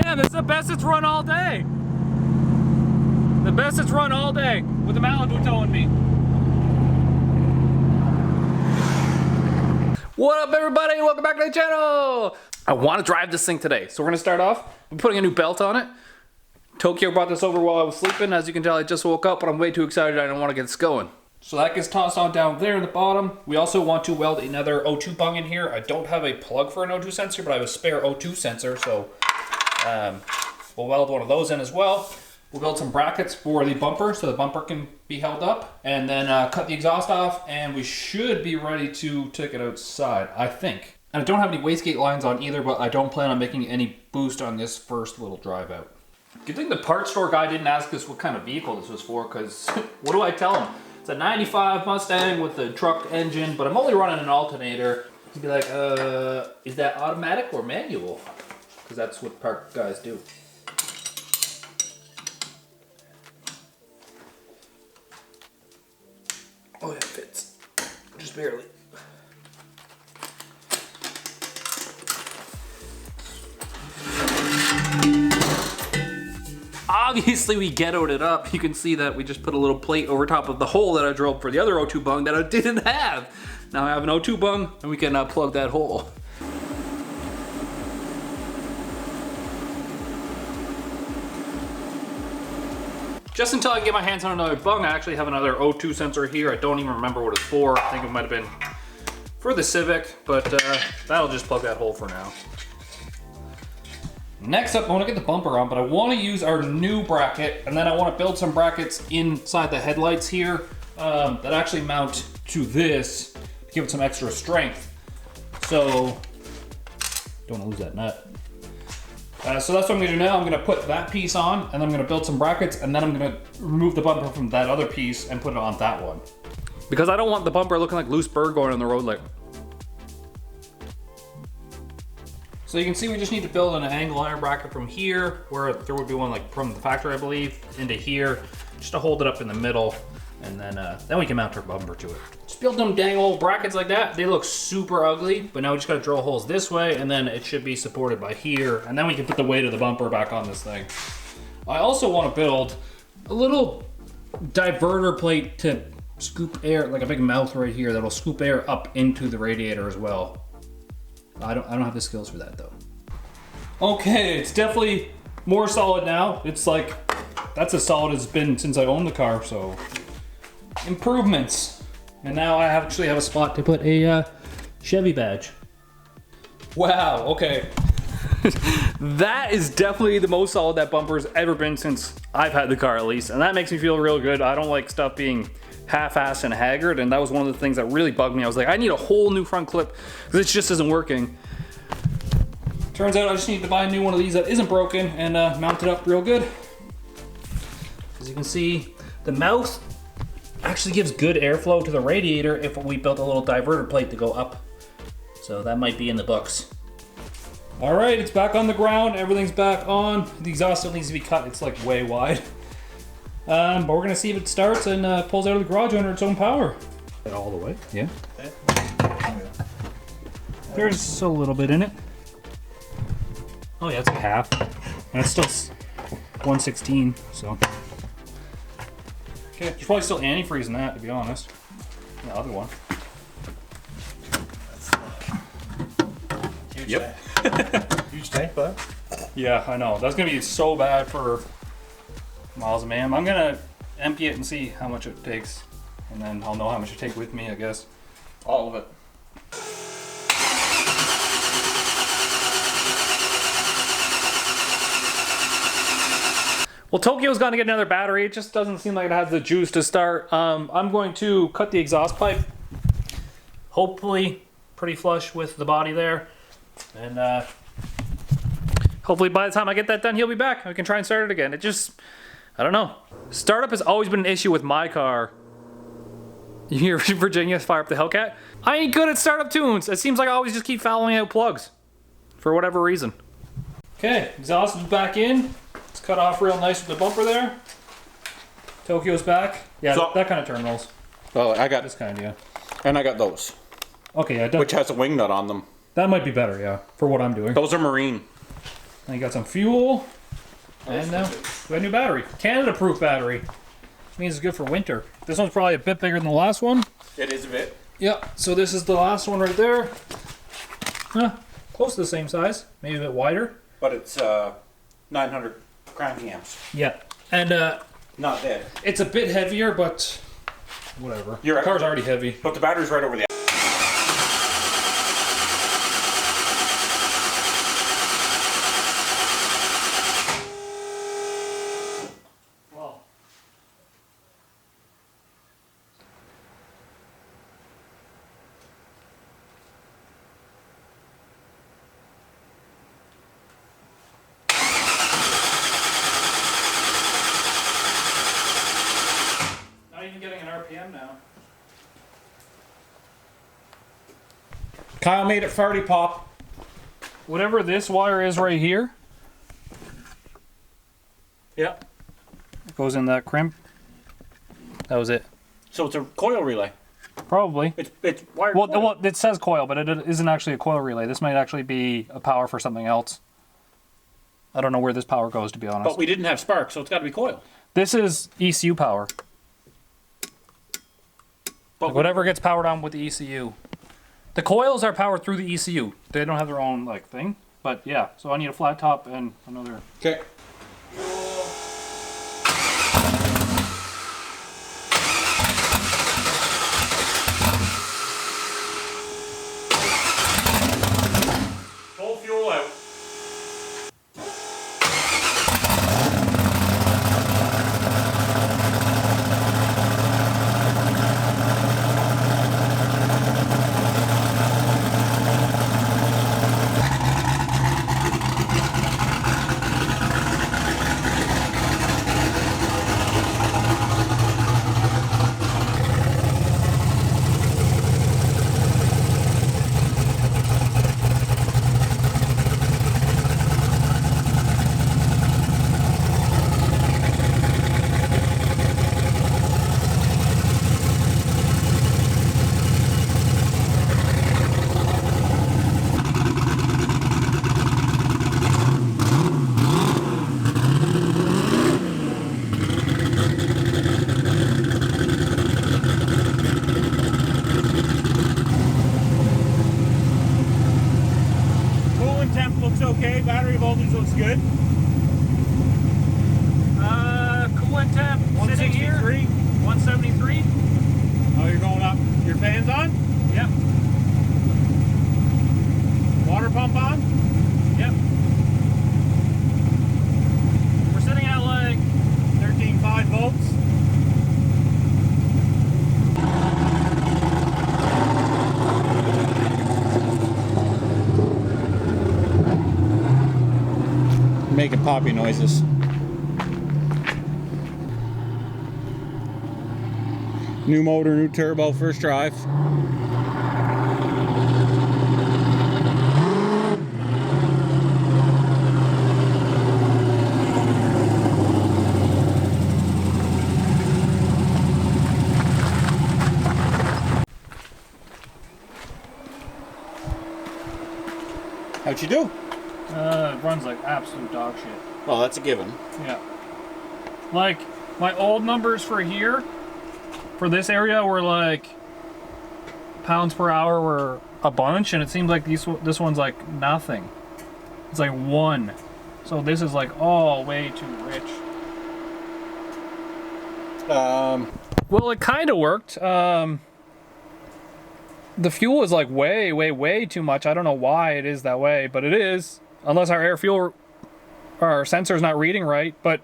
Damn, this is the best it's run all day. The best it's run all day with the Malibu towing me. What up, everybody? Welcome back to the channel. I want to drive this thing today, so we're gonna start off. I'm putting a new belt on it. Tokyo brought this over while I was sleeping. As you can tell, I just woke up, but I'm way too excited. I don't want to get this going. So that gets tossed on down there in the bottom. We also want to weld another O2 bung in here. I don't have a plug for an O2 sensor, but I have a spare O2 sensor, so we'll weld one of those in as well. We'll build some brackets for the bumper so the bumper can be held up, and then cut the exhaust off, and we should be ready to take it outside, I think. And I don't have any wastegate lines on either, but I don't plan on making any boost on this first little drive out. Good thing the parts store guy didn't ask us what kind of vehicle this was for, because what do I tell him? It's a 95 Mustang with a truck engine, but I'm only running an alternator. He'd be like, is that automatic or manual? Because that's what part guys do. Oh yeah, it fits. Just barely. Obviously we ghettoed it up. You can see that we just put a little plate over top of the hole that I drilled for the other O2 bung that I didn't have. Now I have an O2 bung and we can plug that hole. Just until I can get my hands on another bung, I actually have another O2 sensor here. I don't even remember what it's for. I think it might have been for the Civic, but that'll just plug that hole for now. Next up, I want to get the bumper on, but I want to use our new bracket, and then I want to build some brackets inside the headlights here that actually mount to this to give it some extra strength. So, don't want to lose that nut. So that's what I'm going to do now. I'm going to put that piece on, and then I'm going to build some brackets, and then I'm going to remove the bumper from that other piece and put it on that one. Because I don't want the bumper looking like loose bird going on the road like. So you can see we just need to build an angle iron bracket from here, where there would be one like from the factory, I believe, into here, just to hold it up in the middle, and then we can mount our bumper to it. Just build them dang old brackets like that. They look super ugly, but now we just gotta drill holes this way, and then it should be supported by here, and then we can put the weight of the bumper back on this thing. I also want to build a little diverter plate to scoop air, like a big mouth right here, that'll scoop air up into the radiator as well. I don't have the skills for that though. Okay, it's definitely more solid now. It's like, that's as solid as it's been since I owned the car, so. Improvements. And now I actually have a spot to put a Chevy badge. Wow, okay. That is definitely the most solid that bumper's ever been since I've had the car at least. And that makes me feel real good. I don't like stuff being half-assed and haggard, and that was one of the things that really bugged me. I was like, I need a whole new front clip because it just isn't working. Turns out I just need to buy a new one of these that isn't broken and mount it up real good. As you can see, the mouth actually gives good airflow to the radiator if we built a little diverter plate to go up. So that might be in the books. All right, it's back on the ground. Everything's back on. The exhaust still needs to be cut. It's like way wide. But we're gonna see if it starts and pulls out of the garage under its own power. All the way, yeah. There's a little bit in it. Oh yeah, it's like half. And it's still 1/16, so. Okay, there's probably still antifreeze in that, to be honest. The other one. Huge yep. tank. Huge tank, bud. Yeah, I know. That's gonna be so bad for miles of man. I'm gonna empty it and see how much it takes, and then I'll know how much it take with me, I guess. All of it. Well, Tokyo's gonna get another battery. It just doesn't seem like it has the juice to start. I'm going to cut the exhaust pipe, hopefully pretty flush with the body there, and hopefully by the time I get that done, he'll be back. I can try and start it again. It just, I don't know. Startup has always been an issue with my car. You hear Virginia fire up the Hellcat? I ain't good at startup tunes. It seems like I always just keep fouling out plugs for whatever reason. Okay, exhaust is back in. It's cut off real nice with the bumper there. Tokyo's back. Yeah, So- that kind of terminals. Oh, I got This kind, yeah. and I got those, Okay, yeah, which has a wing nut on them. that might be better, yeah, for what I'm doing. Those are marine. Then you got some fuel. And now we got a new battery. Canada-proof battery. Means it's good for winter. This one's probably a bit bigger than the last one. It is a bit. Yeah, so this is the last one right there. Close to the same size, maybe a bit wider. But it's 900 cranking amps. Yeah, and Not dead. it's a bit heavier, but whatever. You're The right. car's already heavy. But the battery's right over the. Well, not even getting an RPM now. Kyle made it farty pop. Whatever this wire is right here, Yeah. it goes in that crimp. That was it. So it's a coil relay. Probably. It's wired. Well, coil. well, it says coil, but it isn't actually a coil relay. This might actually be a power for something else. I don't know where this power goes, to be honest. But we didn't have spark, so it's got to be coil. This is ECU power. But Whatever gets powered on with the ECU. The coils are powered through the ECU. They don't have their own like thing. But yeah, so I need a flat top and another. Okay. Full fuel out. Coolant temp looks okay. Battery voltage looks good. Coolant temp sitting here. 173. Oh, you're going up. Your fan's on? Yep. Water pump on? Yep. We're sitting at like 13.5 volts. Making poppy noises. New motor, new turbo, first drive. How'd you do? it runs like absolute dog shit. Well, that's a given. Yeah. Like my old numbers for here, for this area, were like pounds per hour were a bunch, and it seems like this one's like nothing. It's like 1. So this is like way too rich. Well, it kind of worked. The fuel is like way too much. I don't know why it is that way, but it is. Unless our air fuel, our sensor's not reading right, but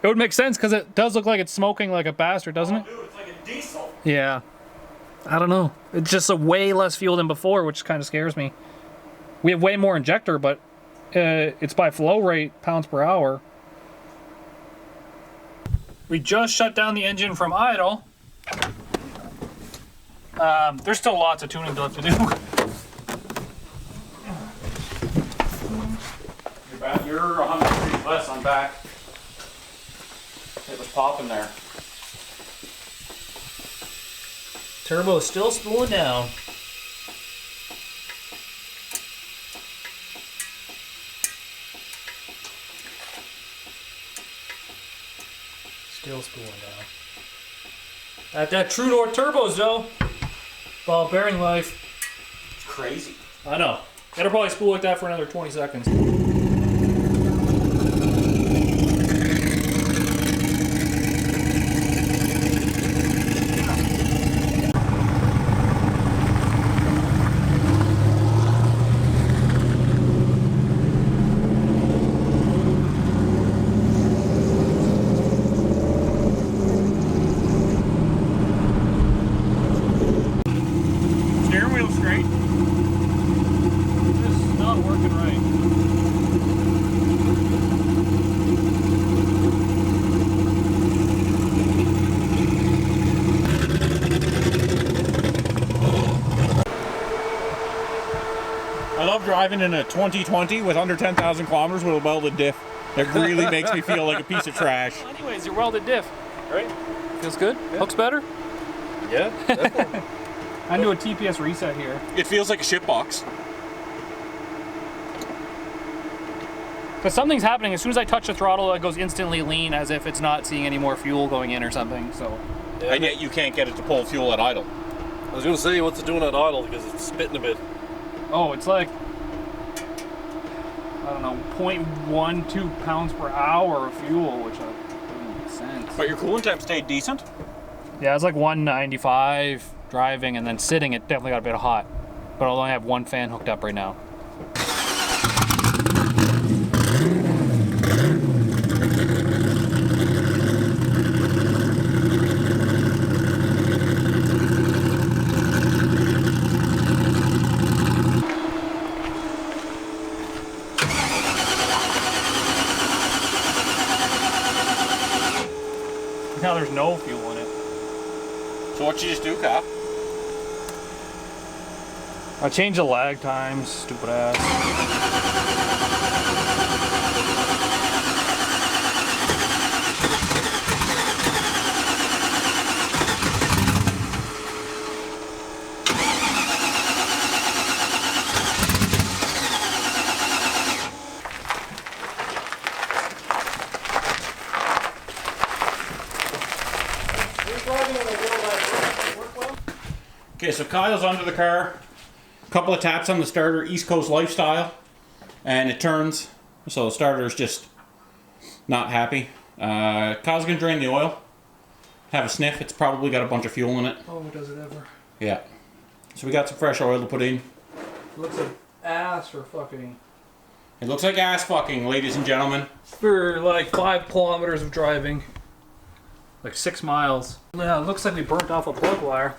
it would make sense because it does look like it's smoking like a bastard, doesn't it? Dude, it's like a diesel. Yeah. I don't know. It's just a way less fuel than before, which kind of scares me. We have way more injector, but it's by flow rate, pounds per hour. We just shut down the engine from idle. There's still lots of tuning left to do. You're 100 degrees less. I'm back. It was popping there. Turbo's still spooling down. Still spooling down. At that True North turbos though. Ball bearing life. It's crazy. I know. It'll probably spool like that for another 20 seconds. Steering wheel straight. This is not working right. I love driving in a 2020 with under 10,000 kilometers with a welded diff. It really makes me feel like a piece of trash. Well, anyways, your welded diff. Right? Feels good? Yeah. Looks better? Yeah, definitely. I can do a TPS reset here. It feels like a shit box. Because something's happening. As soon as I touch the throttle, it goes instantly lean as if it's not seeing any more fuel going in or something. So, Yeah, And yet you can't get it to pull fuel at idle. I was gonna say, what's it doing at idle because it's spitting a bit. oh, it's like, I don't know, 0.12 pounds per hour of fuel, which doesn't make sense. But your coolant temp stayed decent. Yeah, it's like 195 driving, and then sitting, it definitely got a bit hot. But I'll only have one fan hooked up right now. Now there's no fuel in it. So what you just do, Kyle? I changed the lag times, stupid ass. Okay, so Kyle's under the car. A couple of taps on the starter, East Coast lifestyle, and it turns. So the starter's just not happy. Kyle's gonna drain the oil. Have a sniff. It's probably got a bunch of fuel in it. Oh, does it ever? Yeah. So we got some fresh oil to put in. Looks like ass for fucking. It looks like ass fucking, ladies and gentlemen. For like 5 kilometers of driving. Like 6 miles. Yeah, it looks like we burnt off a plug wire.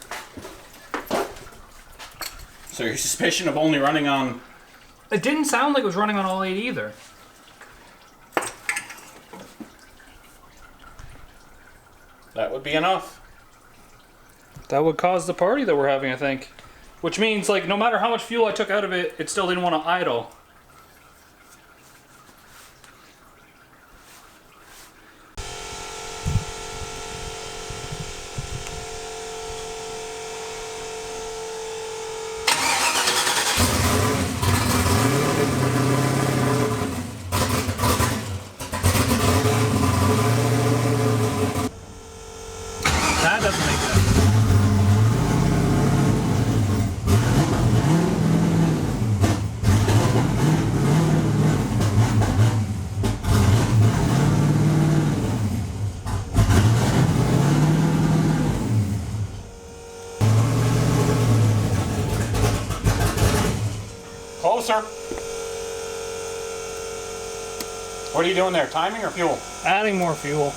So your suspicion of only running on... It didn't sound like it was running on all 8 either. That would be enough. That would cause the party that we're having, I think. Which means, like, no matter how much fuel I took out of it, it still didn't want to idle. That doesn't make sense. Closer. What are you doing there? Timing or fuel? Adding more fuel.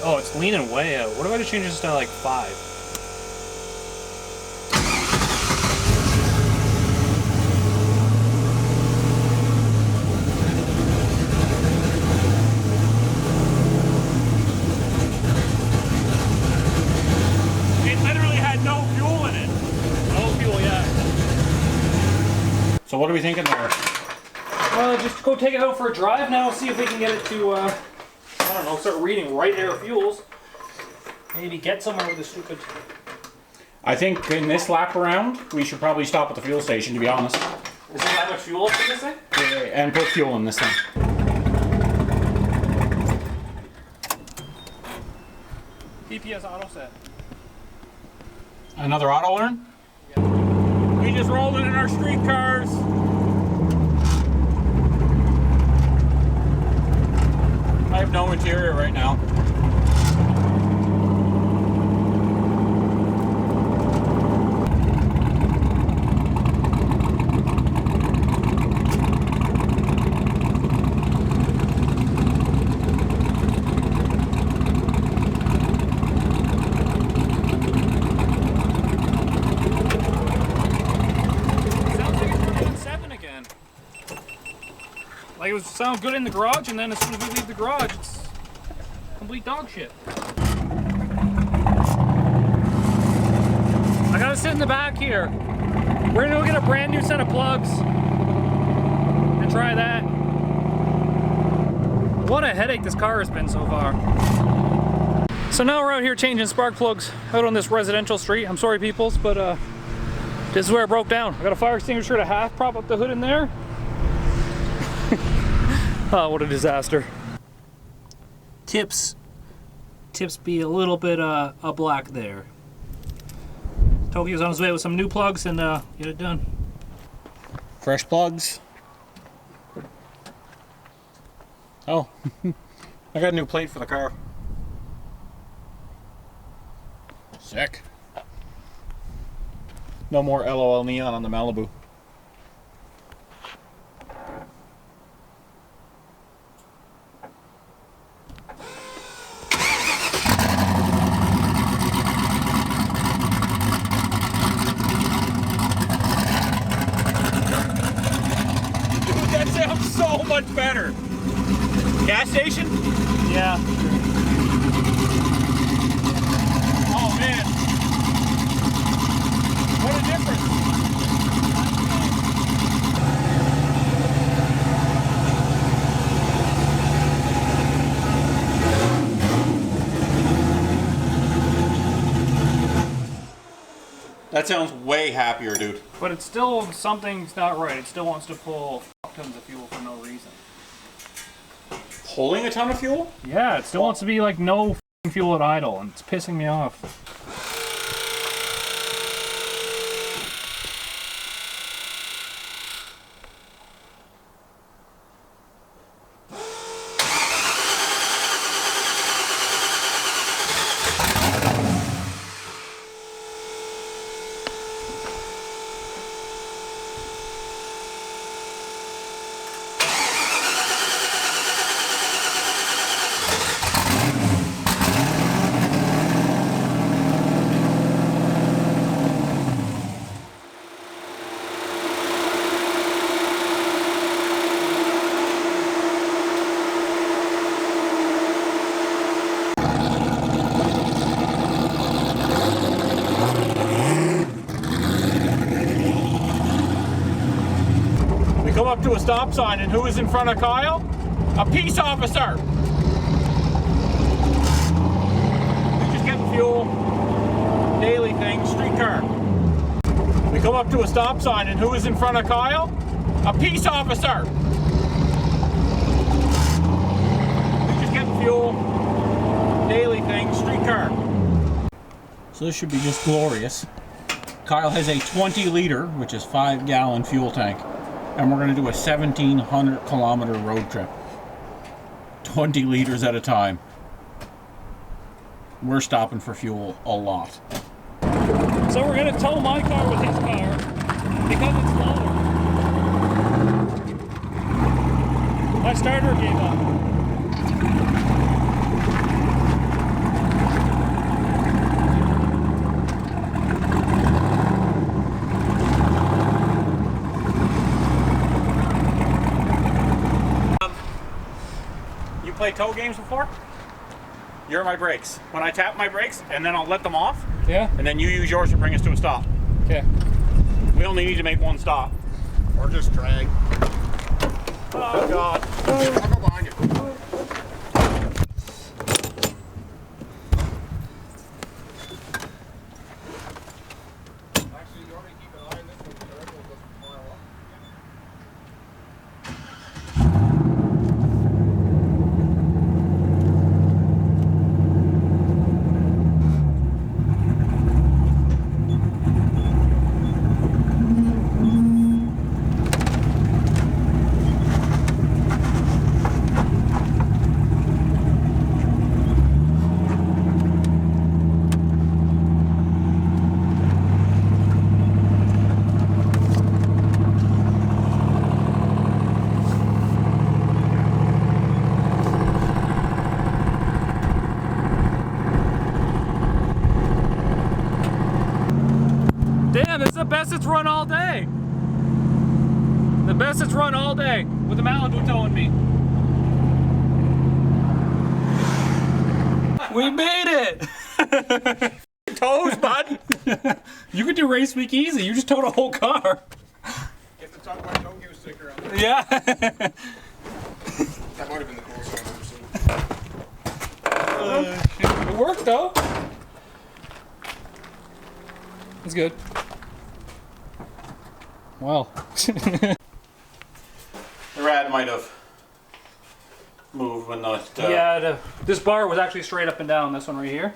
Oh, it's leaning way out. What if I just change this to like 5? It literally had no fuel in it. No fuel yet. So what are we thinking there? Just go take it out for a drive now, see if we can get it to, I don't know, start reading right air fuels. Maybe get somewhere with the stupid... I think in this lap around, we should probably stop at the fuel station, to be honest. Is there that much fuel in this thing? Yeah, and put fuel in this thing. PPS auto set. Another auto learn? We just rolled it in our street cars. I have no interior right now. Like it was sound good in the garage, and then as soon as we leave the garage, it's complete dog shit. I gotta sit in the back here. We're gonna go get a brand new set of plugs and try that. What a headache this car has been so far. So now we're out here changing spark plugs out on this residential street. I'm sorry, peoples, but this is where it broke down. I got a fire extinguisher to half prop up the hood in there. Oh, what a disaster. Tips be a little bit black there. Tokyo's on his way with some new plugs and get it done. Fresh plugs. Oh, I got a new plate for the car. Sick. No more LOL neon on the Malibu. That sounds so much better. Gas station? Yeah. Oh man. What a difference. That sounds way happier, dude. But it's still, something's not right. It still wants to pull tons of fuel for no reason. Pulling a ton of fuel? Yeah, it still wants to be like no f***ing fuel at idle, and it's pissing me off. Come up to a stop sign, and who is in front of Kyle? A peace officer! We're just getting fuel. Daily thing, street car. We come up to a stop sign, and who is in front of Kyle? A peace officer! We're just getting fuel. Daily thing, street car. So this should be just glorious. Kyle has a 20 liter, which is 5-gallon fuel tank. And we're going to do a 1,700 kilometer road trip. 20 liters at a time. We're stopping for fuel a lot. So we're going to tow my car with his car because it's slower. My starter gave up. Play tow games before? You're my brakes. When I tap my brakes, and then I'll let them off. Yeah. And then you use yours to bring us to a stop. Okay. We only need to make one stop. Or just drag. Oh God. I'll go behind you. Actually, you already keep an eye on this one. The rest will go a mile up. Damn, this is the best it's run all day. The best it's run all day with the Malibu towing me. We made it! Toes, bud! You could do race week easy. You just towed a whole car. Get the talk about don't give a sticker on there. Yeah. That might have been the coolest thing I've ever seen. It worked though. It's good. Well. The rad might have moved when not. Yeah, this bar was actually straight up and down. This one right here.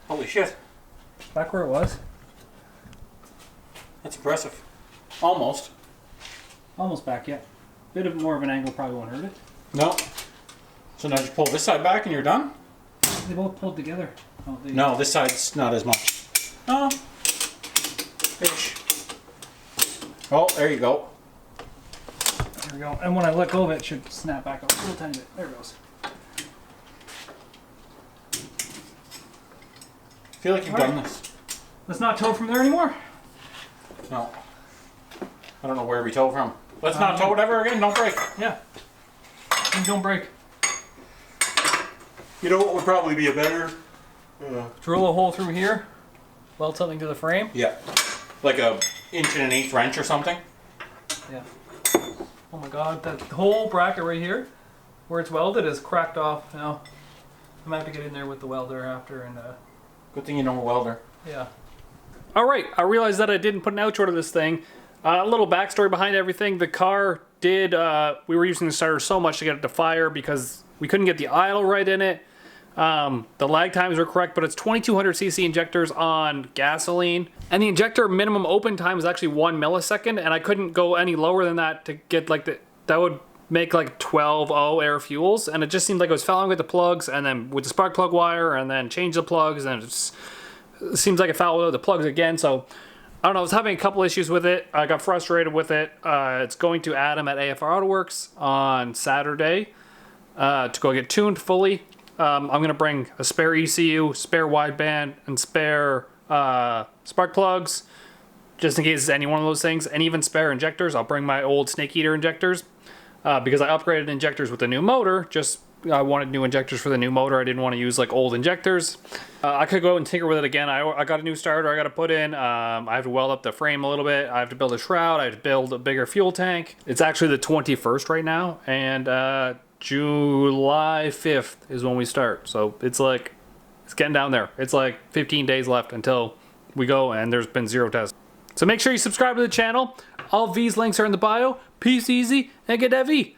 Holy shit. Back where it was. That's impressive. Almost. Almost back, yeah. Bit of more of an angle probably won't hurt it. No. So now just pull this side back and you're done? They both pulled together. Oh, No, this side's not as much. Oh. Ish. Oh, there you go. There we go. And when I let go of it, it should snap back up a little tiny bit. There it goes. I feel like you've done this. Let's not tow from there anymore. No. I don't know where we tow from. Let's not tow it ever again. Don't break. Yeah. And don't break. You know what would probably be a better? Drill a hole through here. Weld something to the frame. Yeah. Like a 1.1/8" wrench or something. Yeah. Oh my god, that whole bracket right here, where it's welded, is cracked off now. I'm gonna have to get in there with the welder after and Good thing you know a welder. yeah. Alright, I realized that I didn't put an outro to this thing. A little backstory behind everything. The car did, we were using the starter so much to get it to fire because we couldn't get the idle right in it. The lag times were correct, but it's 2200cc injectors on gasoline. And the injector minimum open time is actually 1 millisecond, and I couldn't go any lower than that to get like that would make like 12.0 air fuels, and it just seemed like it was fouling with the plugs, and then with the spark plug wire, and then change the plugs, and it seems like it fouled with the plugs again, so I don't know, I was having a couple issues with it. I got frustrated with it. It's going to Adam at AFR Autoworks on Saturday to go get tuned fully. I'm going to bring a spare ECU, spare wideband, and spare spark plugs, just in case it's any one of those things, and even spare injectors. I'll bring my old Snake Eater injectors because I upgraded injectors with the new motor. I wanted new injectors for the new motor. I didn't want to use like old injectors. I could go and tinker with it again. I got a new starter I got to put in. I have to weld up the frame a little bit. I have to build a shroud. I have to build a bigger fuel tank. It's actually the 21st right now, and July 5th is when we start. So it's getting down there. It's like 15 days left until we go, and there's been 0 tests. So make sure you subscribe to the channel. All V's links are in the bio. Peace easy and get that V.